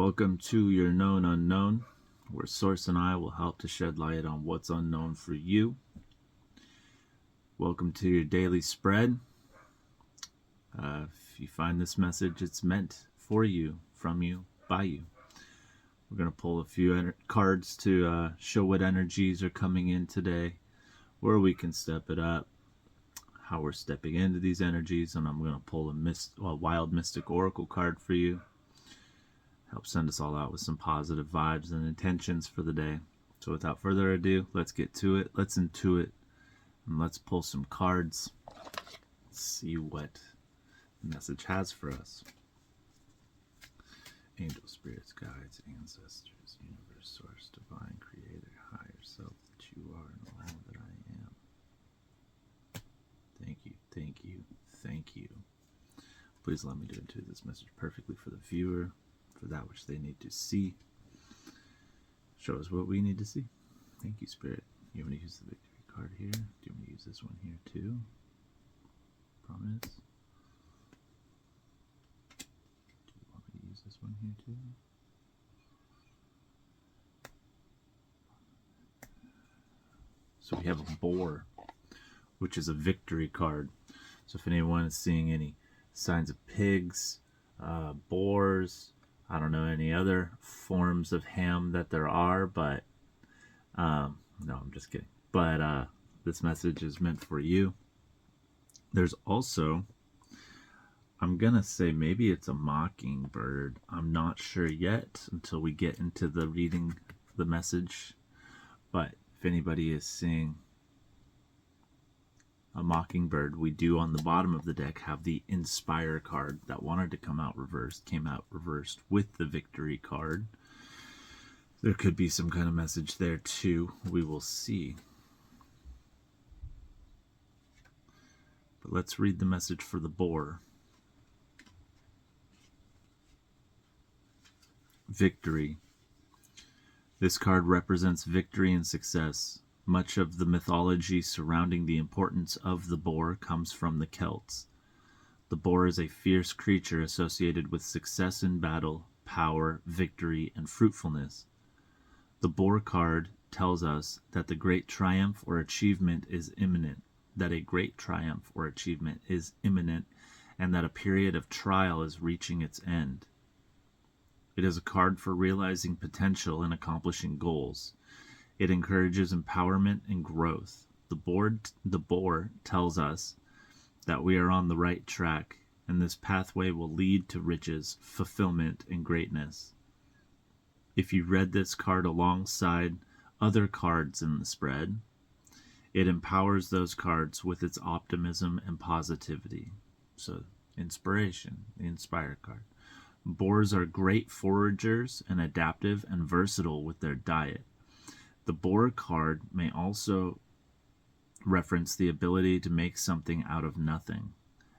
Welcome to your known unknown, where Source and I will help to shed light on what's unknown for you. Welcome to your daily spread. If you find this message, it's meant for you, from you, by you. We're going to pull a few cards to show what energies are coming in today, where we can step it up, how we're stepping into these energies, and I'm going to pull a Wild Mystic Oracle card for you. Help send us all out with some positive vibes and intentions for the day. So without further ado, let's get to it. Let's intuit, and let's pull some cards. Let's see what the message has for us. Angels, spirits, guides, ancestors, universe, source, divine, creator, higher self that you are and all that I am. Thank you, thank you, thank you. Please let me to intuit this message perfectly for the viewer, for that which they need to see. Show us what we need to see. Thank you, Spirit. You want to use the victory card here? Do you want to use this one here too? Promise. Do you want me to use this one here too? So we have a boar, which is a victory card. So if anyone is seeing any signs of pigs, boars, I don't know any other forms of ham that there are, but no, I'm just kidding. But this message is meant for you. There's also, I'm gonna say maybe it's a mockingbird. I'm not sure yet until we get into the reading the message. But if anybody is seeing a mockingbird, we do on the bottom of the deck have the Inspire card that wanted to come out reversed, came out reversed with the Victory card. There could be some kind of message there too. We will see. But let's read the message for the boar. Victory. This card represents victory and success. Much of the mythology surrounding the importance of the boar comes from the Celts. The boar is a fierce creature associated with success in battle, power, victory, and fruitfulness. The boar card tells us that the great triumph or achievement is imminent, and that a period of trial is reaching its end. It is a card for realizing potential and accomplishing goals. It encourages empowerment and growth. The boar tells us that we are on the right track, and this pathway will lead to riches, fulfillment, and greatness. If you read this card alongside other cards in the spread, it empowers those cards with its optimism and positivity. So, inspiration, the Inspire card. Boars are great foragers and adaptive and versatile with their diet. The boar card may also reference the ability to make something out of nothing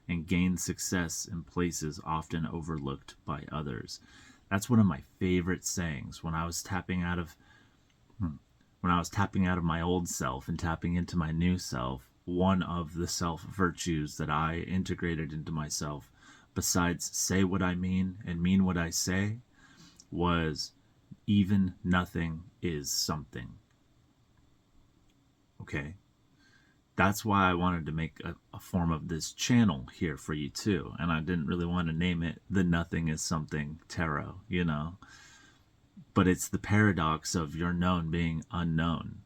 and gain success in places often overlooked by others. That's one of my favorite sayings when I was tapping out of my old self and tapping into my new self. One of the self virtues that I integrated into myself, besides say what I mean and mean what I say, was even nothing is something. Okay, that's why I wanted to make a form of this channel here for you too, and I didn't really want to name it the Nothing is Something Tarot, but it's the paradox of your known being unknown.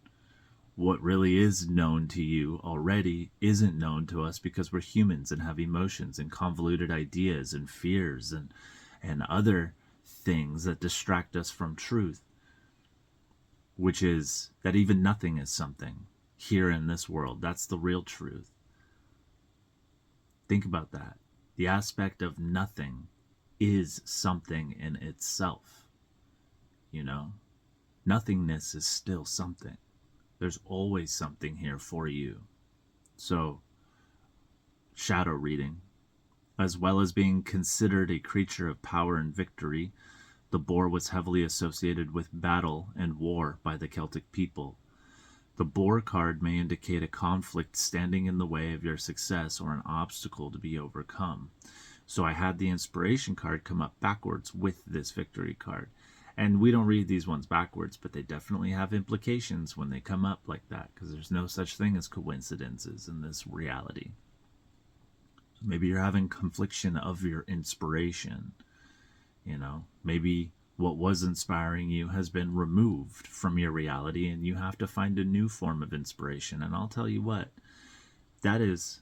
What really is known to you already isn't known to us because we're humans and have emotions and convoluted ideas and fears and other things that distract us from truth, which is that even nothing is something here in this world. That's the real truth. Think about that. The aspect of nothing is something in itself. Nothingness is still something. There's always something here for you. So, shadow reading. As well as being considered a creature of power and victory, the boar was heavily associated with battle and war by the Celtic people. The boar card may indicate a conflict standing in the way of your success or an obstacle to be overcome. So I had the inspiration card come up backwards with this victory card. And we don't read these ones backwards, but they definitely have implications when they come up like that, because there's no such thing as coincidences in this reality. So maybe you're having confliction of your inspiration. Maybe what was inspiring you has been removed from your reality and you have to find a new form of inspiration. And I'll tell you what, that is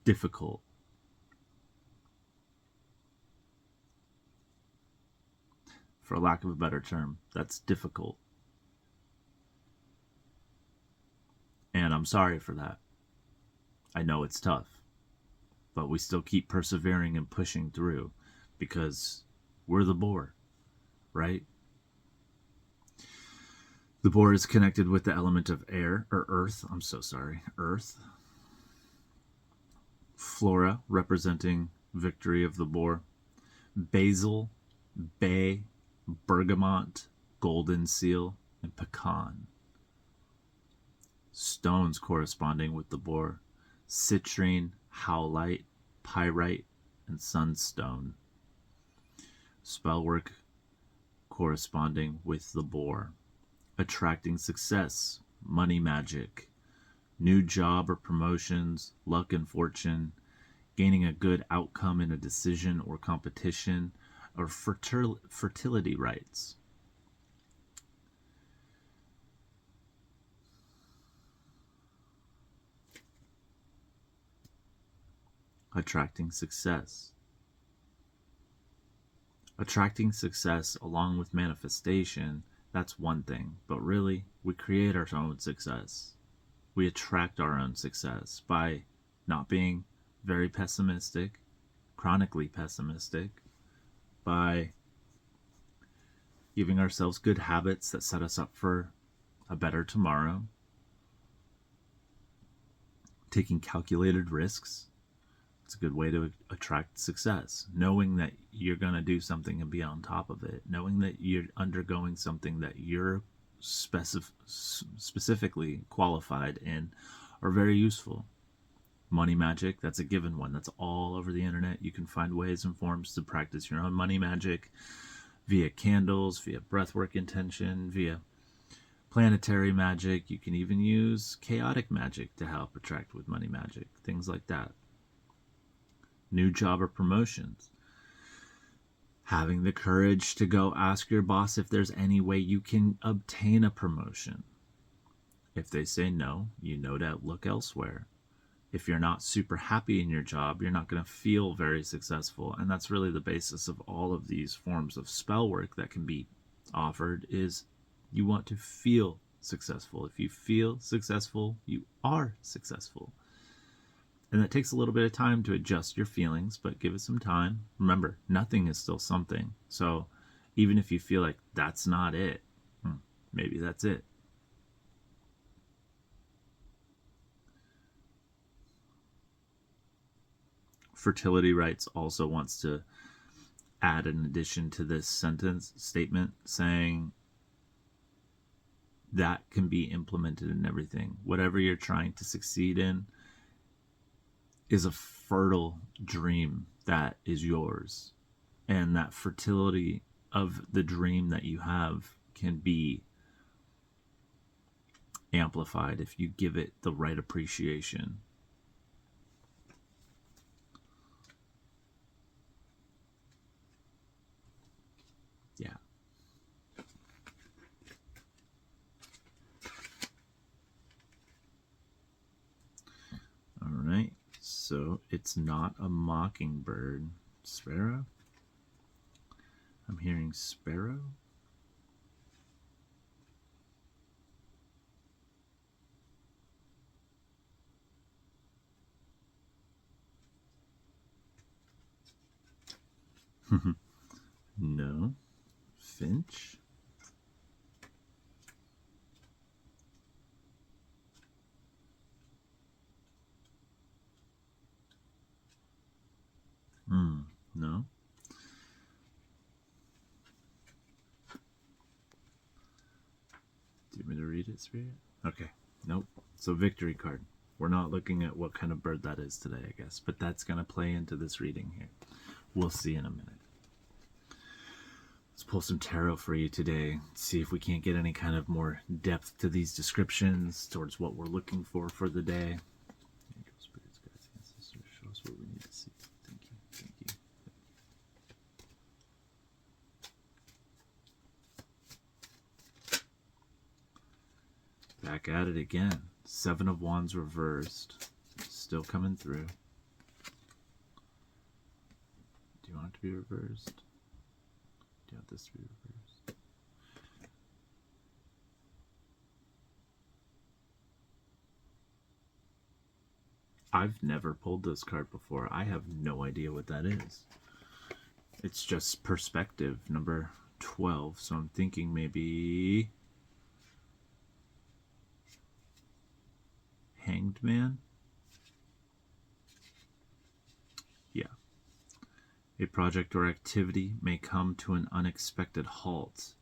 difficult. For lack of a better term, that's difficult. And I'm sorry for that. I know it's tough, but we still keep persevering and pushing through because we're the boar, right? The boar is connected with the element of air, or earth. I'm so sorry. Earth. Flora, representing victory of the boar. Basil, bay, bergamot, golden seal, and pecan. Stones corresponding with the boar. Citrine, howlite, pyrite, and sunstone. Spellwork corresponding with the boar. Attracting success, money magic, new job or promotions, luck and fortune, gaining a good outcome in a decision or competition, or fertility rites. Attracting success. Attracting success along with manifestation, that's one thing, but really, we create our own success. We attract our own success by not being very pessimistic, chronically pessimistic, by giving ourselves good habits that set us up for a better tomorrow, taking calculated risks. It's a good way to attract success. Knowing that you're going to do something and be on top of it. Knowing that you're undergoing something that you're specifically qualified in are very useful. Money magic, that's a given one. That's all over the internet. You can find ways and forms to practice your own money magic via candles, via breathwork intention, via planetary magic. You can even use chaotic magic to help attract with money magic. Things like that. New job or promotions. Having the courage to go ask your boss if there's any way you can obtain a promotion. If they say no, you know to look elsewhere. If you're not super happy in your job, you're not going to feel very successful. And that's really the basis of all of these forms of spell work that can be offered, is you want to feel successful. If you feel successful, you are successful. And that takes a little bit of time to adjust your feelings, but give it some time. Remember, nothing is still something. So even if you feel like that's not it, maybe that's it. Fertility Rights also wants to add an addition to this statement saying that can be implemented in everything. Whatever you're trying to succeed in is a fertile dream that is yours. And that fertility of the dream that you have can be amplified if you give it the right appreciation. Yeah. All right. So it's not a mockingbird. Sparrow? I'm hearing sparrow. No. Finch? No. Do you want me to read it, Spirit? Okay. Nope. So victory card. We're not looking at what kind of bird that is today, I guess, but that's going to play into this reading here. We'll see in a minute. Let's pull some tarot for you today. See if we can't get any kind of more depth to these descriptions towards what we're looking for the day. Spirits, guides, ancestors, show us what we need to see. Thank you. Thank you. Back at it again. Seven of Wands reversed. Still coming through. Do you want it to be reversed? Do you want this to be reversed? I've never pulled this card before. I have no idea what that is. It's just perspective, number 12. So I'm thinking maybe Hanged Man? Yeah. A project or activity may come to an unexpected halt.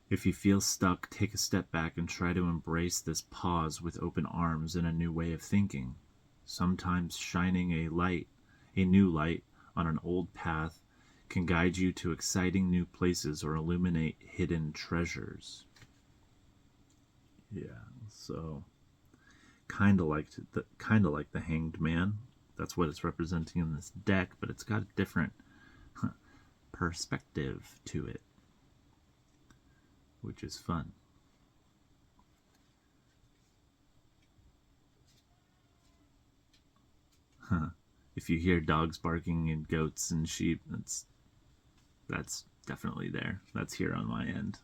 If you feel stuck, take a step back and try to embrace this pause with open arms and a new way of thinking. Sometimes shining a new light on an old path can guide you to exciting new places or illuminate hidden treasures. Yeah, so kind of like the Hanged Man. That's what it's representing in this deck, but it's got a different perspective to it, which is fun. If you hear dogs barking and goats and sheep, that's definitely there. That's here on my end.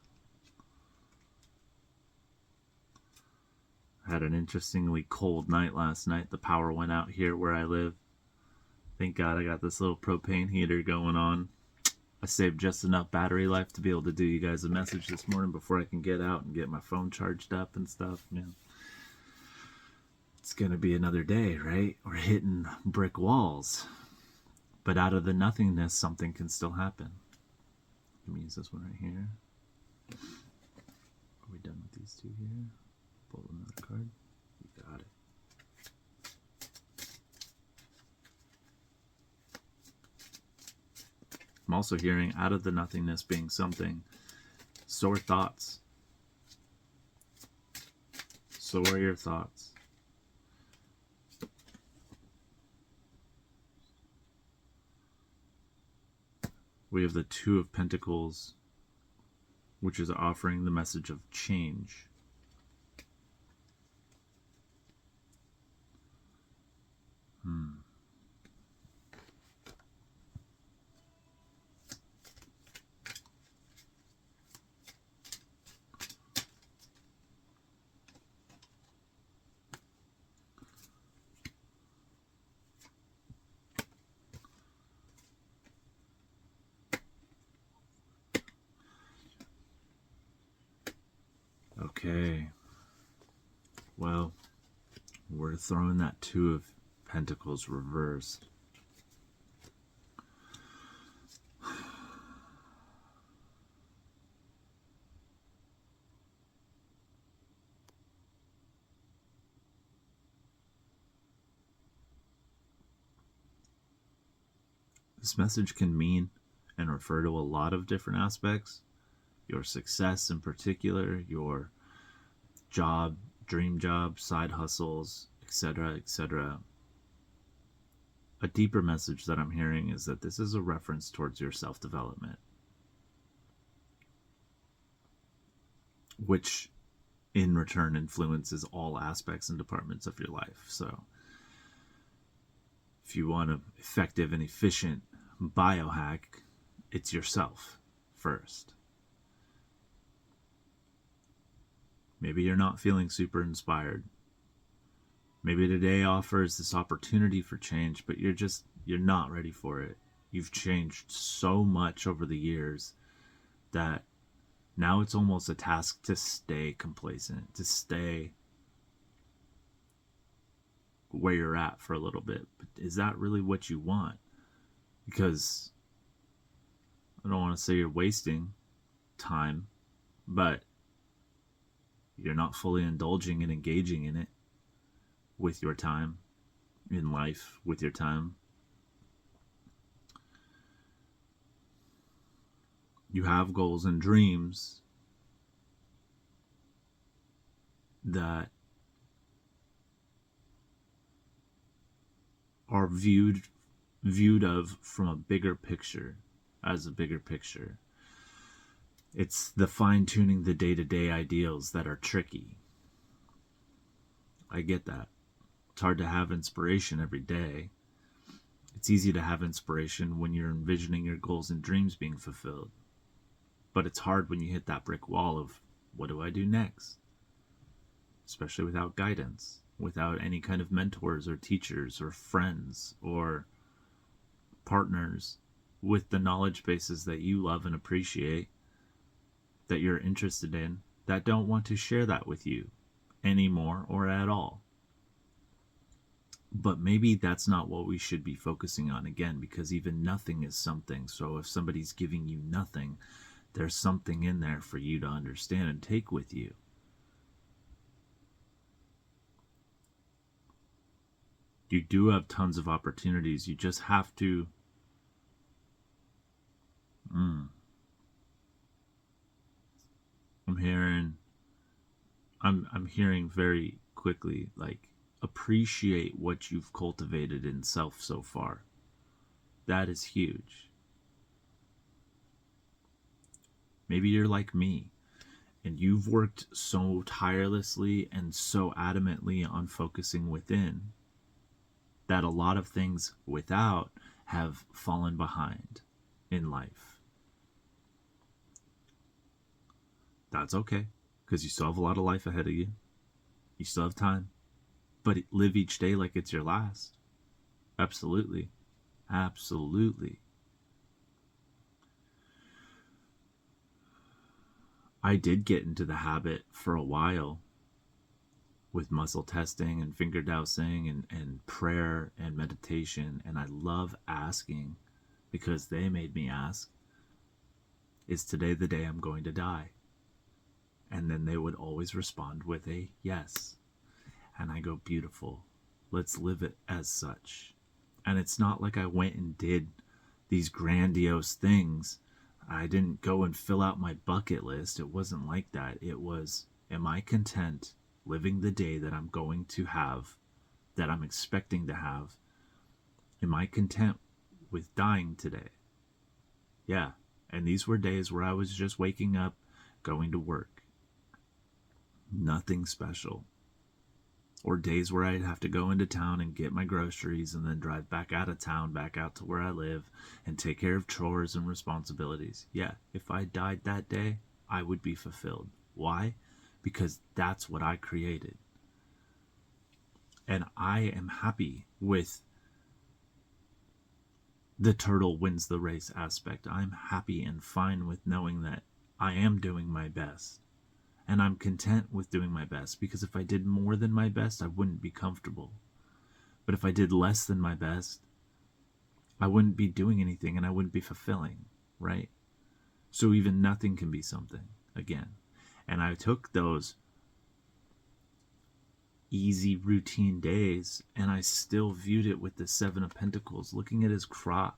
I had an interestingly cold night last night. The power went out here where I live. Thank God I got this little propane heater going on. I saved just enough battery life to be able to do you guys a message this morning before I can get out and get my phone charged up and stuff. Man, it's gonna be another day, right? We're hitting brick walls. But out of the nothingness, something can still happen. Let me use this one right here. Are we done with these two here? Pull another card. You got it. I'm also hearing out of the nothingness being something. So are thoughts. So are your thoughts. We have the Two of Pentacles, which is offering the message of change. Okay. Well, we're throwing that Two of Pentacles reversed. This message can mean and refer to a lot of different aspects. Your success in particular, your job, dream job, side hustles, etc., etc. A deeper message that I'm hearing is that this is a reference towards your self-development, which in return influences all aspects and departments of your life. So if you want an effective and efficient biohack, it's yourself first. Maybe you're not feeling super inspired. Maybe today offers this opportunity for change, but you're not ready for it. You've changed so much over the years that now it's almost a task to stay complacent, to stay where you're at for a little bit. But is that really what you want? Because I don't want to say you're wasting time, but you're not fully indulging and engaging in it. with your time in life, with your time. You have goals and dreams that are viewed of from a bigger picture, as a bigger picture. It's the fine-tuning the day-to-day ideals that are tricky. I get that. It's hard to have inspiration every day. It's easy to have inspiration when you're envisioning your goals and dreams being fulfilled. But it's hard when you hit that brick wall of, what do I do next? Especially without guidance, without any kind of mentors or teachers or friends or partners with the knowledge bases that you love and appreciate, that you're interested in, that don't want to share that with you anymore or at all. But maybe that's not what we should be focusing on, again, because even nothing is something. So if somebody's giving you nothing, there's something in there for you to understand and take with you. You do have tons of opportunities. You just have to I'm hearing very quickly, like, appreciate what you've cultivated in self so far. That is huge. Maybe you're like me and you've worked so tirelessly and so adamantly on focusing within that a lot of things without have fallen behind in life. That's okay, because you still have a lot of life ahead of you. You still have time. But live each day like it's your last. Absolutely. Absolutely. I did get into the habit for a while with muscle testing and finger dowsing and prayer and meditation. And I love asking, because they made me ask, is today the day I'm going to die? And then they would always respond with a yes. And I go, beautiful. Let's live it as such. And it's not like I went and did these grandiose things. I didn't go and fill out my bucket list. It wasn't like that. It was, am I content living the day that I'm going to have, that I'm expecting to have? Am I content with dying today? Yeah. And these were days where I was just waking up, going to work. Nothing special. Or days where I'd have to go into town and get my groceries and then drive back out of town, back out to where I live, and take care of chores and responsibilities. Yeah, if I died that day, I would be fulfilled. Why? Because that's what I created. And I am happy with the turtle wins the race aspect. I'm happy and fine with knowing that I am doing my best. And I'm content with doing my best, because if I did more than my best, I wouldn't be comfortable. But if I did less than my best, I wouldn't be doing anything and I wouldn't be fulfilling, right? So even nothing can be something, again. And I took those easy routine days and I still viewed it with the Seven of Pentacles, looking at his crop,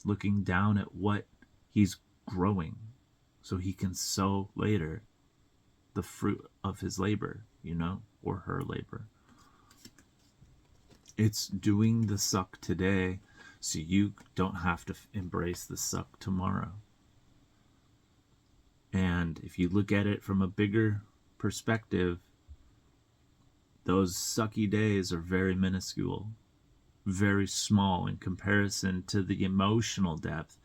looking down at what he's growing so he can sow later the fruit of his labor, or her labor. It's doing the suck today so you don't have to embrace the suck tomorrow. And if you look at it from a bigger perspective, those sucky days are very minuscule, very small in comparison to the emotional depth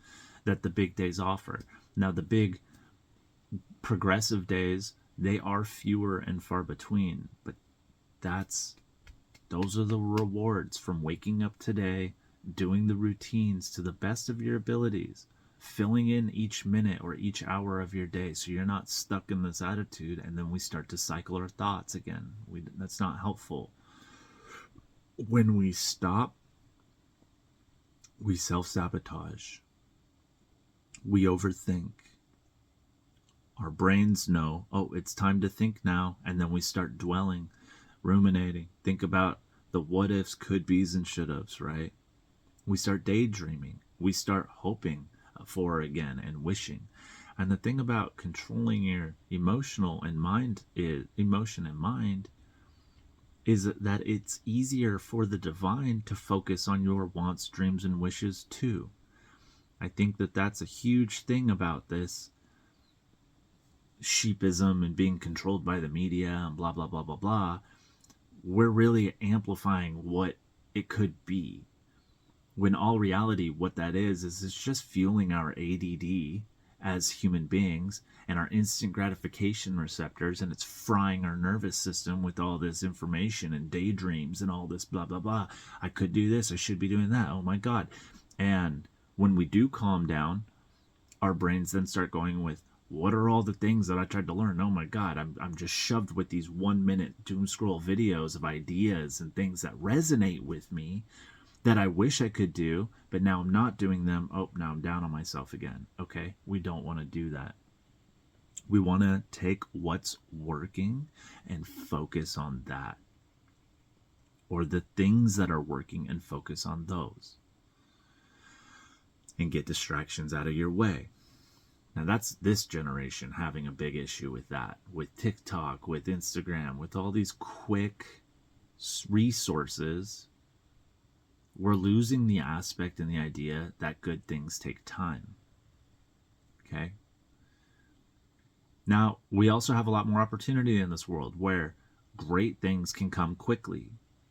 that the big days offer. Now, the big progressive days, they are fewer and far between, but those are the rewards from waking up today, doing the routines to the best of your abilities, filling in each minute or each hour of your day so you're not stuck in this attitude and then we start to cycle our thoughts again. That's not helpful. When we stop, we self-sabotage. We overthink. Our brains know, oh, it's time to think now, and then we start dwelling. ruminating. Think about the what ifs, could be's, and should have's, right? We start daydreaming. We start hoping for again and wishing. And the thing about controlling your emotion and mind is that it's easier for the divine to focus on your wants, dreams, and wishes too. I think that that's a huge thing about this sheepism and being controlled by the media and blah, blah, blah, blah, blah. We're really amplifying what it could be. When all reality, what that is it's just fueling our ADD as human beings and our instant gratification receptors, and it's frying our nervous system with all this information and daydreams and all this blah blah blah. I could do this, I should be doing that, oh my god. And when we do calm down, our brains then start going with, what are all the things that I tried to learn? Oh my god, I'm just shoved with these 1 minute doom scroll videos of ideas and things that resonate with me that I wish I could do, but now I'm not doing them. Oh, now I'm down on myself again. Okay, we don't want to do that. We want to take what's working and focus on that, or the things that are working and focus on those, and get distractions out of your way. Now that's this generation having a big issue with that, with TikTok, with Instagram, with all these quick resources. We're losing the aspect and the idea that good things take time. Okay? Now, we also have a lot more opportunity in this world where great things can come quickly.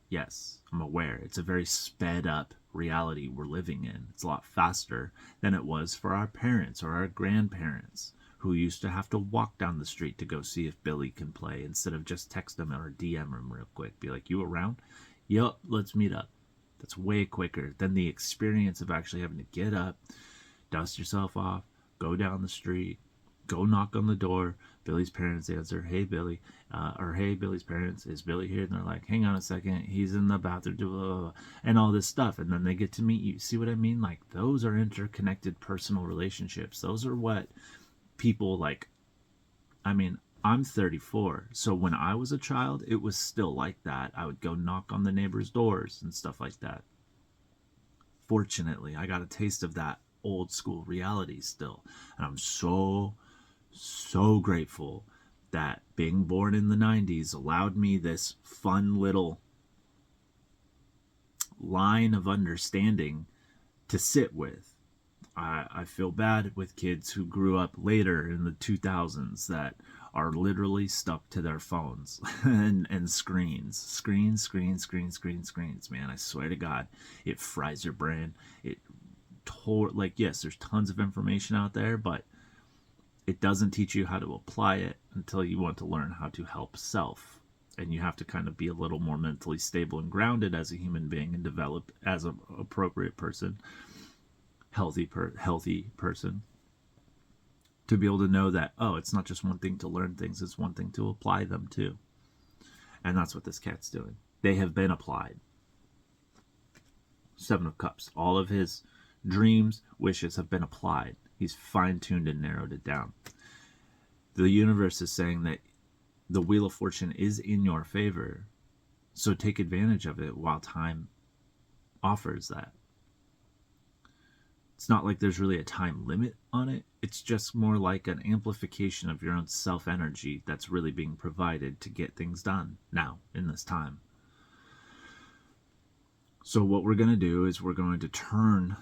Yes, I'm aware. It's a very sped up reality we're living in. It's a lot faster than it was for our parents or our grandparents, who used to have to walk down the street to go see if Billy can play instead of just text them or DM him real quick. Be like, you around? Yup, let's meet up. That's way quicker than the experience of actually having to get up, dust yourself off, go down the street, go knock on the door. Billy's parents answer, hey Billy, or hey Billy's parents, is Billy here? And they're like, hang on a second, he's in the bathroom, blah, blah, blah, and all this stuff. And then they get to meet you. See what I mean? Like, those are interconnected personal relationships. Those are what people like. I mean, I'm 34, so when I was a child, it was still like that. I would go knock on the neighbors' doors and stuff like that. Fortunately, I got a taste of that old school reality still. And I'm so grateful that being born in the 90s allowed me this fun little line of understanding to sit with. I feel bad with kids who grew up later in the 2000s that are literally stuck to their phones and screens, man. I swear to God, it fries your brain. Like, yes, there's tons of information out there, but it doesn't teach you how to apply it until you want to learn how to help self. And you have to kind of be a little more mentally stable and grounded as a human being and develop as an appropriate person, healthy person, to be able to know that, oh, it's not just one thing to learn things, it's one thing to apply them too. And that's what this cat's doing. They have been applied. Seven of Cups. All of his dreams, wishes have been applied. He's fine-tuned and narrowed it down. The universe is saying that the Wheel of Fortune is in your favor, so take advantage of it while time offers that. It's not like there's really a time limit on it. It's just more like an amplification of your own self-energy that's really being provided to get things done now, in this time. So what we're going to do is we're going to turn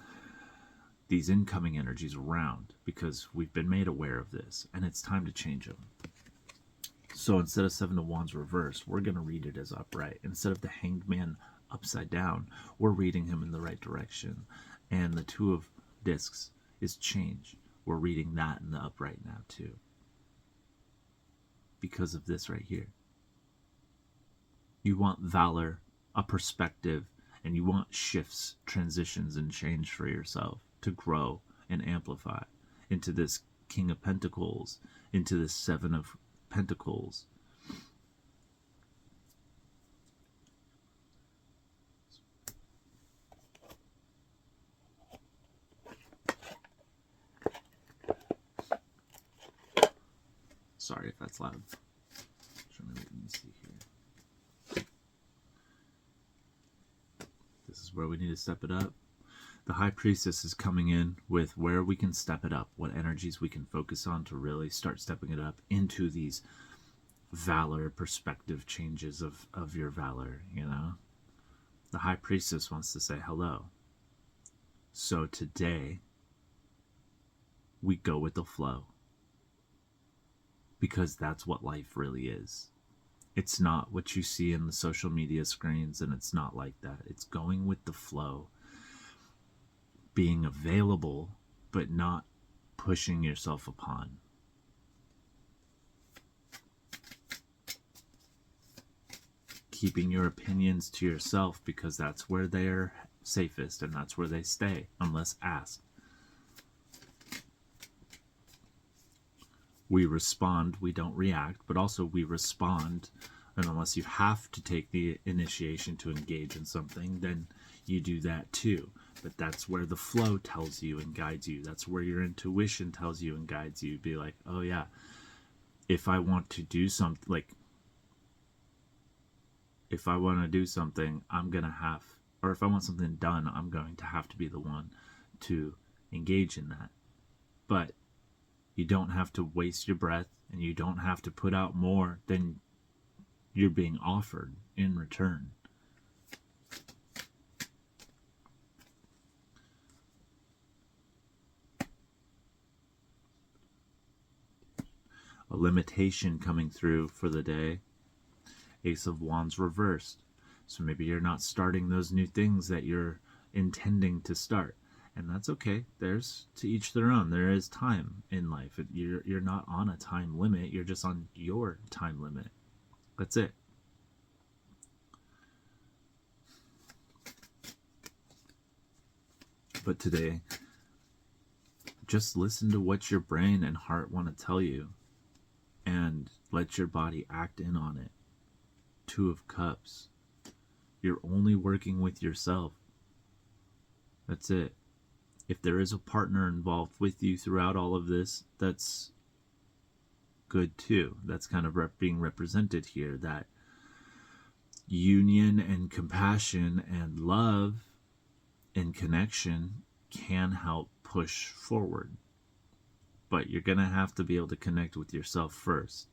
these incoming energies around, because we've been made aware of this, and it's time to change them. So instead of Seven of Wands reversed, we're going to read it as upright. Instead of the Hanged Man upside down, we're reading him in the right direction. And the Two of Discs is change. We're reading that in the upright now too, because of this right here. You want valor, a perspective, and you want shifts, transitions, and change for yourself to grow and amplify into this King of Pentacles, into this Seven of Pentacles. Sorry if that's loud. Let me see here. where we need to step it up. The High Priestess is coming in with where we can step it up, what energies we can focus on to really start stepping it up into these valor perspective changes of your valor, you know. The High Priestess wants to say hello. So today, we go with the flow. Because that's what life really is. It's not what you see in the social media screens, and it's not like that. It's going with the flow. Being available, but not pushing yourself upon. Keeping your opinions to yourself because that's where they're safest and that's where they stay, unless asked. We respond, we don't react, but also we respond. And unless you have to take the initiation to engage in something, then you do that too. But that's where the flow tells you and guides you. That's where your intuition tells you and guides you. Be like, oh yeah, if I want to do something, like, if I want to do something, I'm going to have, or if I want something done, I'm going to have to be the one to engage in that. But you don't have to waste your breath, and you don't have to put out more than you're being offered in return. A limitation coming through for the day. Ace of Wands reversed. So maybe you're not starting those new things that you're intending to start. And that's okay. There's to each their own. There is time in life. You're not on a time limit. You're just on your time limit. That's it. But today, just listen to what your brain and heart want to tell you and let your body act in on it. 2 of Cups. You're only working with yourself. That's it. If there is a partner involved with you throughout all of this, that's good too. That's kind of being represented here. That union and compassion and love and connection can help push forward. But you're going to have to be able to connect with yourself first.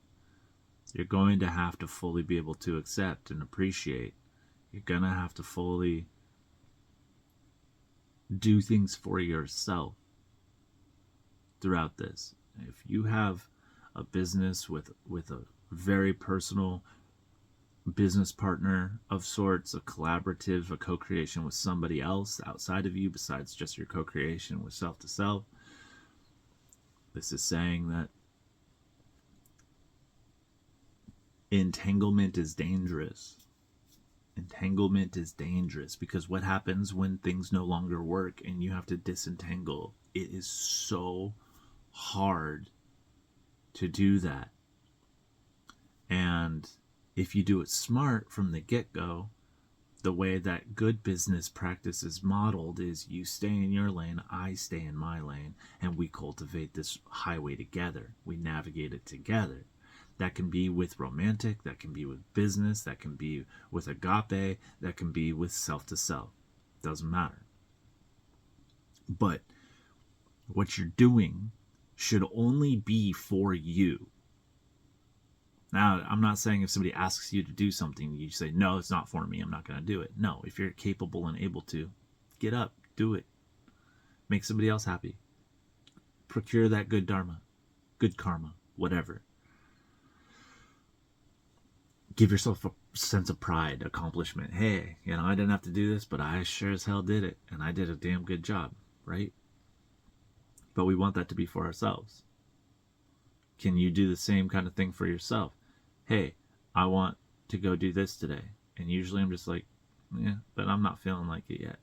You're going to have to fully be able to accept and appreciate. You're going to have to fully do things for yourself throughout this. If you have a business with a very personal business partner of sorts, a collaborative, a co-creation with somebody else outside of you besides just your co-creation with self to self, this is saying that entanglement is dangerous. Entanglement is dangerous because what happens when things no longer work and you have to disentangle? It is so hard to do that. And if you do it smart from the get-go, the way that good business practice is modeled is you stay in your lane, I stay in my lane, and we cultivate this highway together. We navigate it together. That can be with romantic, that can be with business, that can be with agape, that can be with self to self. Doesn't matter. But what you're doing should only be for you. Now, I'm not saying if somebody asks you to do something, you say, no, it's not for me, I'm not going to do it. No, if you're capable and able to, get up, do it. Make somebody else happy. Procure that good dharma, good karma, whatever. Give yourself a sense of pride, accomplishment. Hey, I didn't have to do this, but I sure as hell did it, and I did a damn good job, right? But we want that to be for ourselves. Can you do the same kind of thing for yourself? Hey, I want to go do this today. And usually I'm just like, yeah, but I'm not feeling like it yet.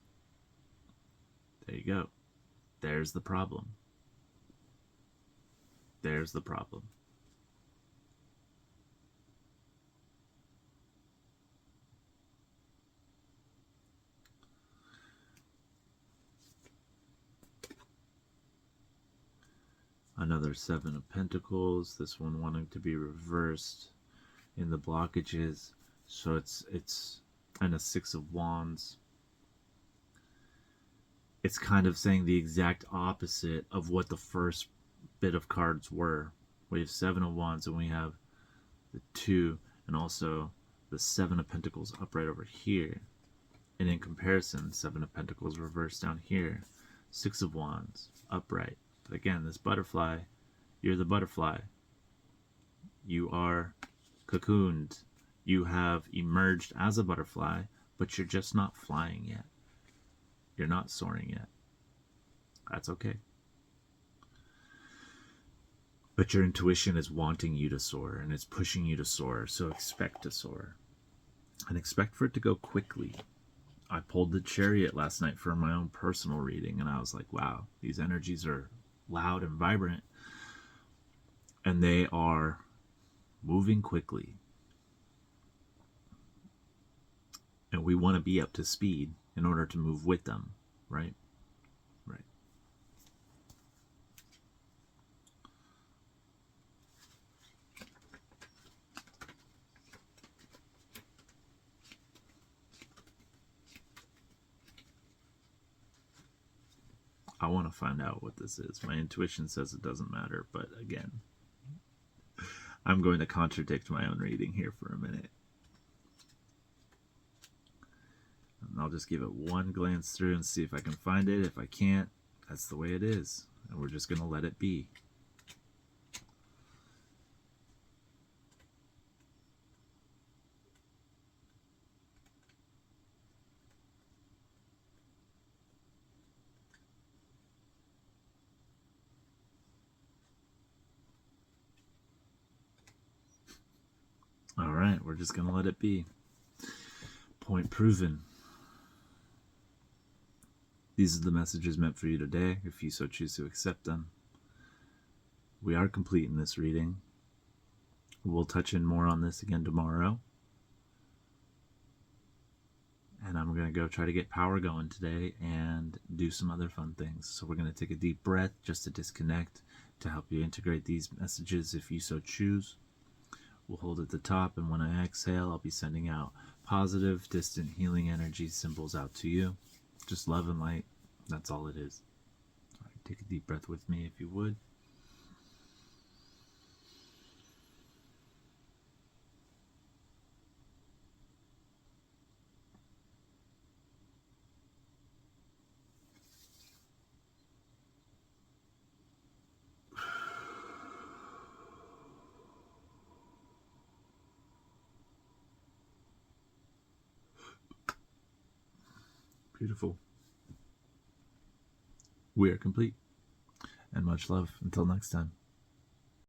There you go. There's the problem. There's the problem. Another 7 of Pentacles. This one wanting to be reversed in the blockages. So it's and a 6 of Wands. it's kind of saying the exact opposite of what the first bit of cards were. We have 7 of Wands and we have the 2 and also the 7 of Pentacles upright over here. And in comparison, 7 of Pentacles reversed down here, 6 of Wands upright. But again, this butterfly, you're the butterfly. You are cocooned. You have emerged as a butterfly, but you're just not flying yet. You're not soaring yet. That's okay. But your intuition is wanting you to soar and it's pushing you to soar. So expect to soar and expect for it to go quickly. I pulled the Chariot last night for my own personal reading and I was like, wow, these energies are loud and vibrant and they are moving quickly. And we want to be up to speed in order to move with them, right? Right. I want to find out what this is. My intuition says it doesn't matter, but again, I'm going to contradict my own reading here for a minute. And I'll just give it one glance through and see if I can find it. If I can't, that's the way it is. And we're just going to let it be. All right, we're just going to let it be. Point proven. These are the messages meant for you today, if you so choose to accept them. We are complete in this reading. We'll touch in more on this again tomorrow. And I'm going to go try to get power going today and do some other fun things. So we're going to take a deep breath just to disconnect, to help you integrate these messages if you so choose. We'll hold at the top, and when I exhale, I'll be sending out positive, distant healing energy symbols out to you. Just love and light. That's all it is. All right, take a deep breath with me if you would. Beautiful. We are complete. And much love. Until next time.